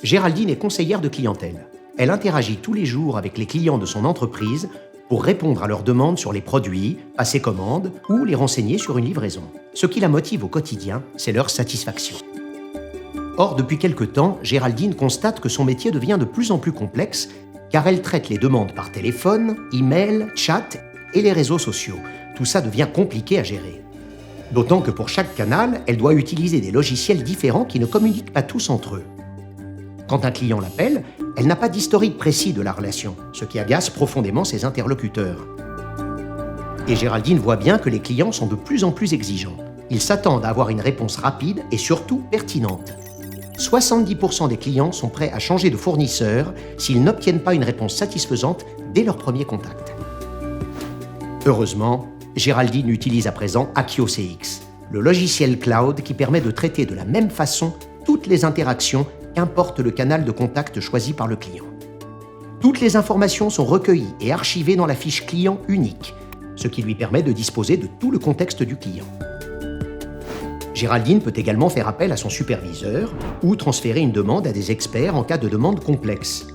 Géraldine est conseillère de clientèle. Elle interagit tous les jours avec les clients de son entreprise pour répondre à leurs demandes sur les produits, passer commande ou les renseigner sur une livraison. Ce qui la motive au quotidien, c'est leur satisfaction. Or, depuis quelque temps, Géraldine constate que son métier devient de plus en plus complexe car elle traite les demandes par téléphone, email, chat et les réseaux sociaux. Tout ça devient compliqué à gérer. D'autant que pour chaque canal, elle doit utiliser des logiciels différents qui ne communiquent pas tous entre eux. Quand un client l'appelle, elle n'a pas d'historique précis de la relation, ce qui agace profondément ses interlocuteurs. Et Géraldine voit bien que les clients sont de plus en plus exigeants. Ils s'attendent à avoir une réponse rapide et surtout pertinente. 70% des clients sont prêts à changer de fournisseur s'ils n'obtiennent pas une réponse satisfaisante dès leur premier contact. Heureusement, Géraldine utilise à présent Akio CX, le logiciel cloud qui permet de traiter de la même façon toutes les interactions, qu'importe le canal de contact choisi par le client. Toutes les informations sont recueillies et archivées dans la fiche client unique, ce qui lui permet de disposer de tout le contexte du client. Géraldine peut également faire appel à son superviseur ou transférer une demande à des experts en cas de demande complexe.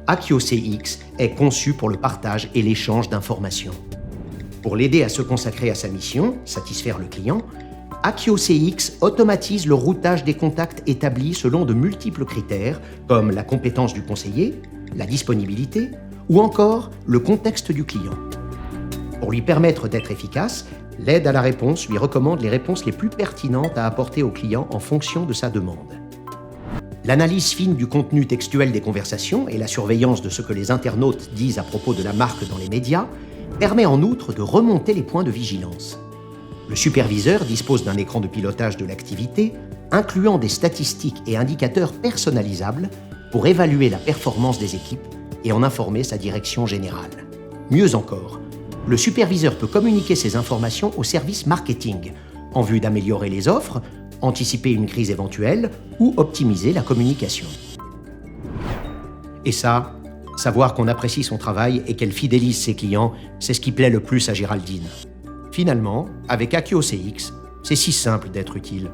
Akio CX est conçu pour le partage et l'échange d'informations. Pour l'aider à se consacrer à sa mission, satisfaire le client, Akio CX automatise le routage des contacts établis selon de multiples critères comme la compétence du conseiller, la disponibilité ou encore le contexte du client. Pour lui permettre d'être efficace, l'aide à la réponse lui recommande les réponses les plus pertinentes à apporter au client en fonction de sa demande. L'analyse fine du contenu textuel des conversations et la surveillance de ce que les internautes disent à propos de la marque dans les médias permet en outre de remonter les points de vigilance. Le superviseur dispose d'un écran de pilotage de l'activité, incluant des statistiques et indicateurs personnalisables pour évaluer la performance des équipes et en informer sa direction générale. Mieux encore, le superviseur peut communiquer ces informations au service marketing, en vue d'améliorer les offres, anticiper une crise éventuelle ou optimiser la communication. Et ça, savoir qu'on apprécie son travail et qu'elle fidélise ses clients, c'est ce qui plaît le plus à Géraldine. Finalement, avec Akio CX, c'est si simple d'être utile.